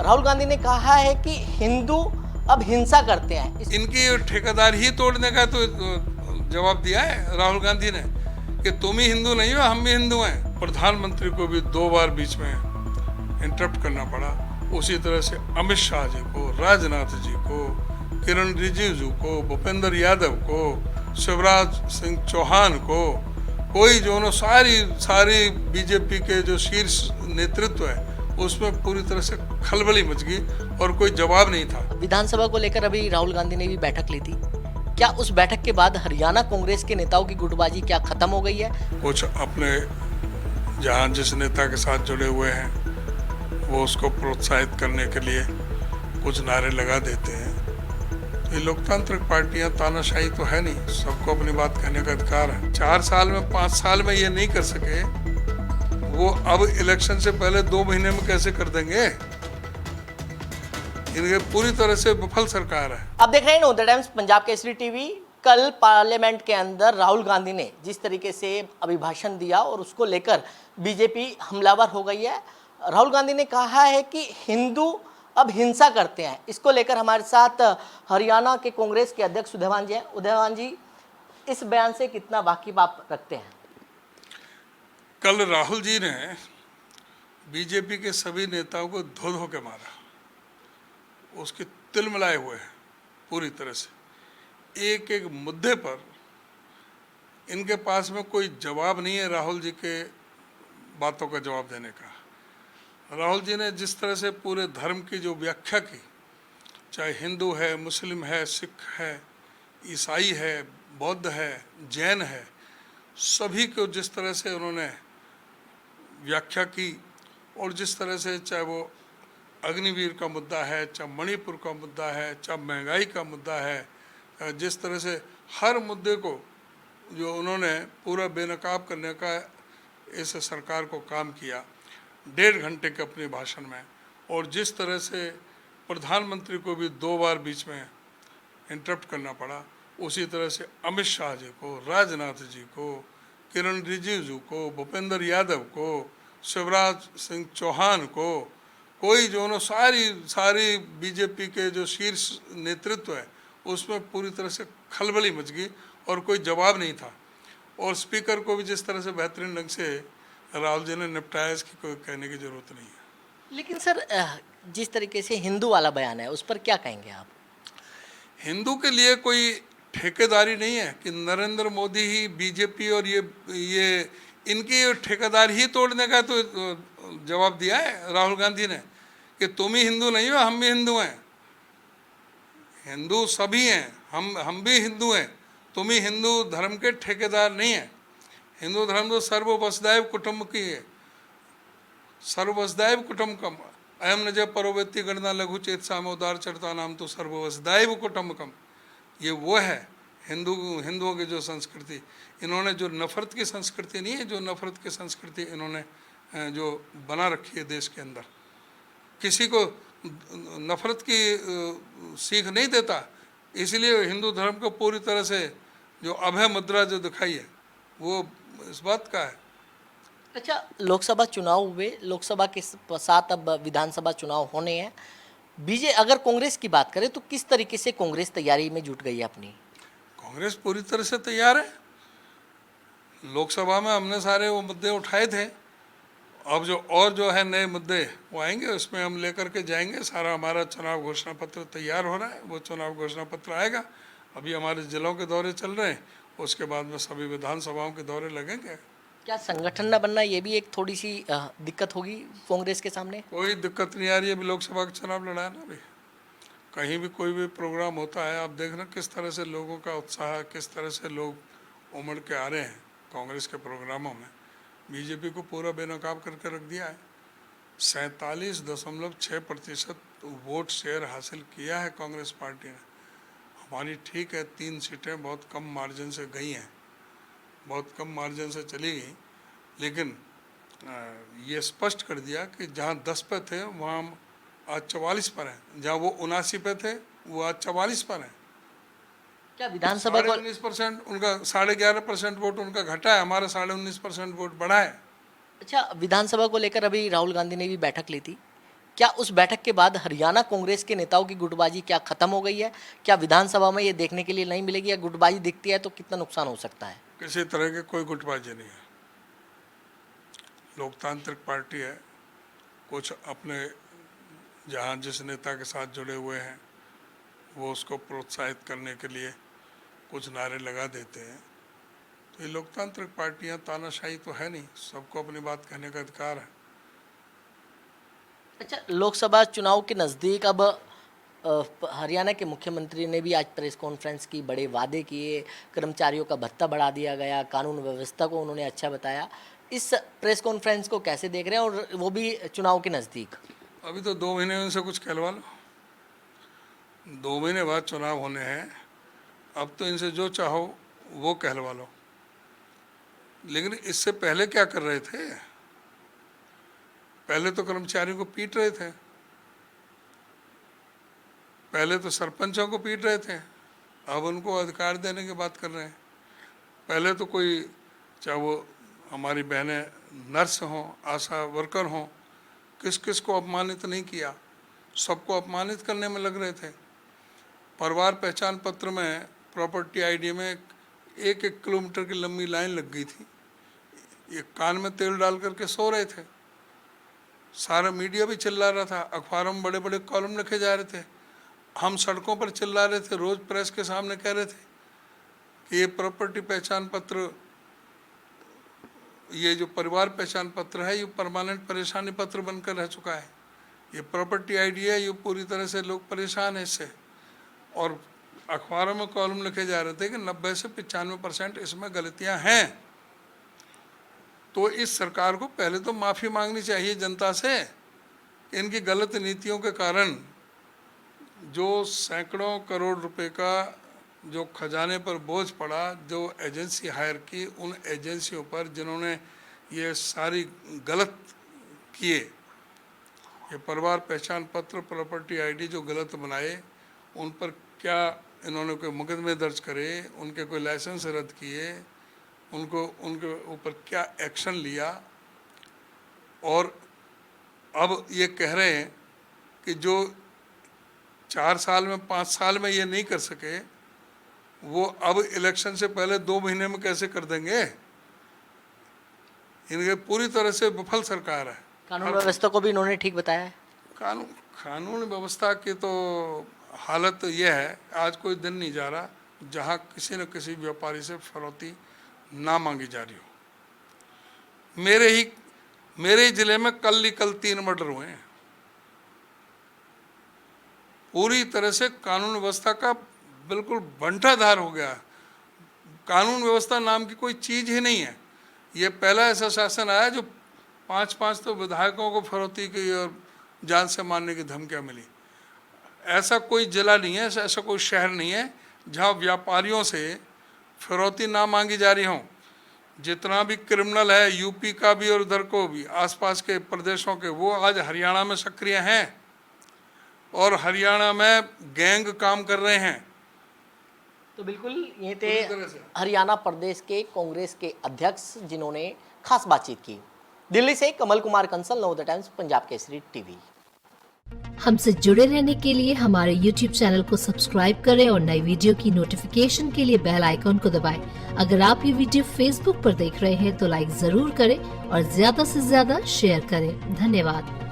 राहुल गांधी ने कहा है कि हिंदू अब हिंसा करते हैं। इनकी ठेकेदार ही तोड़ने का तो जवाब दिया है राहुल गांधी ने कि तुम ही हिंदू नहीं हो, हम भी हिंदू हैं। प्रधानमंत्री को भी 2 बार बीच में इंटरप्ट करना पड़ा। उसी तरह से अमित शाह जी को, राजनाथ जी को, किरण रिजिजू को, भूपेंद्र यादव को, शिवराज सिंह चौहान को, कोई जो सारी बीजेपी के जो शीर्ष नेतृत्व है उसमें पूरी तरह से खलबली मच गई और कोई जवाब नहीं था। विधानसभा को लेकर अभी राहुल गांधी ने भी बैठक ली थी। क्या उस बैठक के बाद हरियाणा कांग्रेस के नेताओं की गुटबाजी क्या खत्म हो गई है? कुछ अपने जहां जिस नेता के साथ जुड़े हुए हैं वो उसको प्रोत्साहित करने के लिए कुछ नारे लगा देते हैं। ये लोकतांत्रिक पार्टियां, तानाशाही तो है नहीं, सबको अपनी बात कहने का अधिकार है। 4 साल में 5 साल में ये नहीं कर सके, वो अब इलेक्शन से पहले 2 महीने में कैसे कर देंगे? इनके पूरी तरह से विफल सरकार है। अब देख रहे हैं the times Punjab Kesari TV. कल पार्लियामेंट के अंदर राहुल गांधी ने जिस तरीके से अभिभाषण दिया और उसको लेकर बीजेपी हमलावर हो गई है। राहुल गांधी ने कहा है कि हिंदू अब हिंसा करते हैं। इसको लेकर हमारे साथ हरियाणा के कांग्रेस के अध्यक्ष उदयवान जी हैं। उदयवान जी, इस बयान से कितना वाकिफ आप रखते हैं? कल राहुल जी ने बीजेपी के सभी नेताओं को धो धो के मारा, उसके तिलमिलाए हुए हैं पूरी तरह से। एक एक मुद्दे पर इनके पास में कोई जवाब नहीं है राहुल जी के बातों का जवाब देने का। राहुल जी ने जिस तरह से पूरे धर्म की जो व्याख्या की, चाहे हिंदू है, मुस्लिम है, सिख है, ईसाई है, बौद्ध है, जैन है, सभी को जिस तरह से उन्होंने व्याख्या की और जिस तरह से चाहे वो अग्निवीर का मुद्दा है, चाहे मणिपुर का मुद्दा है, चाहे महंगाई का मुद्दा है, जिस तरह से हर मुद्दे को जो उन्होंने पूरा बेनकाब करने का इस सरकार को काम किया 1.5 घंटे के अपने भाषण में, और जिस तरह से प्रधानमंत्री को भी 2 बार बीच में इंटरप्ट करना पड़ा, उसी तरह से अमित शाह जी को, राजनाथ जी को, किरण रिजिजू को, भूपेंद्र यादव को, शिवराज सिंह चौहान को, कोई जो सारी बीजेपी के जो शीर्ष नेतृत्व है उसमें पूरी तरह से खलबली मच गई और कोई जवाब नहीं था। और स्पीकर को भी जिस तरह से बेहतरीन ढंग से राहुल जी ने निपटाया, इसकी कोई कहने की जरूरत नहीं है। लेकिन सर, जिस तरीके से हिंदू वाला बयान है उस पर क्या कहेंगे आप? हिंदू के लिए कोई ठेकेदारी नहीं है कि नरेंद्र मोदी ही बीजेपी और ये इनकी ठेकेदार ही तोड़ने का तो जवाब दिया है राहुल गांधी ने कि तुम ही हिंदू नहीं हो, हम भी हिंदू हैं। हिंदू सभी हैं, हम भी हिंदू हैं, तुम ही हिंदू धर्म के ठेकेदार नहीं है। हिंदू धर्म तो सर्व वसुदैव कुटुंब की है, सर्व वसुदैव कुटुंबकम, अयम नज परोवेत्ति गणना लघु चेत सामोदार चरता नाम तो सर्व वसुदैव कुटुंबकम। ये वो है हिंदुओं की जो संस्कृति। इन्होंने जो नफरत की संस्कृति नहीं है, जो नफरत की संस्कृति इन्होंने जो बना रखी है देश के अंदर, किसी को नफरत की सीख नहीं देता। इसलिए हिंदू धर्म को पूरी तरह से जो अभय मुद्रा जो दिखाई है वो इस बात का है। अच्छा, लोकसभा चुनाव हुए, लोकसभा के साथ अब विधानसभा चुनाव होने हैं। अगर कांग्रेस की बात करें तो किस तरीके से कांग्रेस तैयारी में जुट गई है अपनी? कांग्रेस पूरी तरह से तैयार है। लोकसभा में हमने सारे वो मुद्दे उठाए थे, अब जो है नए मुद्दे वो आएंगे, उसमें हम लेकर के जाएंगे। सारा हमारा चुनाव घोषणा पत्र तैयार हो रहा है, वो चुनाव घोषणा पत्र आएगा। अभी हमारे जिलों के दौरे चल रहे हैं, उसके बाद में सभी विधानसभाओं के दौरे लगेंगे। क्या संगठन न बनना ये भी एक थोड़ी सी दिक्कत होगी कांग्रेस के सामने? कोई दिक्कत नहीं आ रही है। अभी लोकसभा का चुनाव लड़ा है ना, अभी कहीं भी कोई भी प्रोग्राम होता है, आप देखना किस तरह से लोगों का उत्साह, किस तरह से लोग उमड़ के आ रहे हैं कांग्रेस के प्रोग्रामों में। बीजेपी को पूरा बेनकाब करके रख दिया है। 47.6% वोट शेयर हासिल किया है कांग्रेस पार्टी ने। हमारी ठीक है 3 सीटें बहुत कम मार्जिन से गई हैं, बहुत कम मार्जिन से चली गई, लेकिन ये स्पष्ट कर दिया कि जहाँ 10 पे थे वहाँ आज 44 पर हैं, जहाँ वो 79 पे थे वो आज 44 पर हैं। क्या विधानसभा को 19% उनका 11.5% वोट उनका घटा है, हमारा 19.5% वोट बढ़ा है। अच्छा, विधानसभा को लेकर अभी राहुल गांधी ने भी बैठक ली थी। क्या उस बैठक के बाद हरियाणा कांग्रेस के नेताओं की गुटबाजी क्या खत्म हो गई है? क्या विधानसभा में ये देखने के लिए नहीं मिलेगी, या गुटबाजी दिखती है तो कितना नुकसान हो सकता है? किसी तरह की कोई गुटबाजी नहीं है। लोकतांत्रिक पार्टी है, कुछ अपने जहाँ जिस नेता के साथ जुड़े हुए हैं वो उसको प्रोत्साहित करने के लिए कुछ नारे लगा देते हैं। तो ये लोकतांत्रिक पार्टियां, तानाशाही तो है नहीं, सबको अपनी बात कहने का अधिकार है। अच्छा, लोकसभा चुनाव के नज़दीक अब हरियाणा के मुख्यमंत्री ने भी आज प्रेस कॉन्फ्रेंस की, बड़े वादे किए, कर्मचारियों का भत्ता बढ़ा दिया गया, कानून व्यवस्था को उन्होंने अच्छा बताया। इस प्रेस कॉन्फ्रेंस को कैसे देख रहे हैं, और वो भी चुनाव के नज़दीक? अभी तो 2 महीने में उनसे कुछ कहलवा लो, 2 महीने बाद चुनाव होने हैं, अब तो इनसे जो चाहो वो कहलवा लो। लेकिन इससे पहले क्या कर रहे थे? पहले तो कर्मचारियों को पीट रहे थे, पहले तो सरपंचों को पीट रहे थे, अब उनको अधिकार देने की बात कर रहे हैं। पहले तो कोई, चाहे वो हमारी बहनें नर्स हों, आशा वर्कर हों, किस किस को अपमानित नहीं किया, सबको अपमानित करने में लग रहे थे। परिवार पहचान पत्र में, प्रॉपर्टी आईडी में 1-1 किलोमीटर की लंबी लाइन लग गई थी। ये कान में तेल डाल करके सो रहे थे। सारा मीडिया भी चिल्ला रहा था, अखबारों में बड़े बड़े कॉलम लिखे जा रहे थे, हम सड़कों पर चिल्ला रहे थे, रोज प्रेस के सामने कह रहे थे कि ये प्रॉपर्टी पहचान पत्र, ये जो परिवार पहचान पत्र है, ये परमानेंट परेशानी पत्र बनकर रह चुका है। ये प्रॉपर्टी आईडी है, ये पूरी तरह से लोग परेशान हैं इससे। और अखबारों में कॉलम लिखे जा रहे थे कि 90 से 95% इसमें गलतियां हैं। तो इस सरकार को पहले तो माफ़ी मांगनी चाहिए जनता से कि इनकी गलत नीतियों के कारण जो सैकड़ों करोड़ रुपए का जो खजाने पर बोझ पड़ा, जो एजेंसी हायर की, उन एजेंसियों पर जिन्होंने ये सारी गलत किए, ये परिवार पहचान पत्र, प्रॉपर्टी आईडी जो गलत बनाए, उन पर क्या इन्होंने कोई मुकदमे दर्ज करे, उनके कोई लाइसेंस रद्द किए, उनके ऊपर क्या एक्शन लिया। और अब ये कह रहे हैं कि जो 4 साल में, 5 साल में ये नहीं कर सके, वो अब इलेक्शन से पहले 2 महीने में कैसे कर देंगे। इनके पूरी तरह से विफल सरकार है। कानून व्यवस्था को भी इन्होंने ठीक बताया है। कानून व्यवस्था की तो हालत यह है, आज कोई दिन नहीं जा रहा जहां किसी न किसी व्यापारी से फिरौती ना मांगी जा रही हो। मेरे ही जिले में कल 3 मर्डर हुए हैं। पूरी तरह से कानून व्यवस्था का बिल्कुल बंटाधार हो गया। कानून व्यवस्था नाम की कोई चीज ही नहीं है। ये पहला ऐसा शासन आया जो 5-5 तो विधायकों को फिरौती की और जान से मारने की धमकियां मिली। ऐसा कोई जिला नहीं है, ऐसा कोई शहर नहीं है जहां व्यापारियों से फिरौती ना मांगी जा रही हो। जितना भी क्रिमिनल है, यूपी का भी और उधर को भी, आसपास के प्रदेशों के, वो आज हरियाणा में सक्रिय हैं और हरियाणा में गैंग काम कर रहे हैं। तो बिल्कुल ये थे हरियाणा प्रदेश के कांग्रेस के अध्यक्ष जिन्होंने खास बातचीत की। दिल्ली से कमल कुमार कंसल, नवोदय टाइम्स, पंजाब केसरी टीवी। हमसे जुड़े रहने के लिए हमारे YouTube चैनल को सब्सक्राइब करें और नई वीडियो की नोटिफिकेशन के लिए बेल आइकॉन को दबाएं। अगर आप ये वीडियो Facebook पर देख रहे हैं तो लाइक जरूर करें और ज्यादा से ज्यादा शेयर करें। धन्यवाद।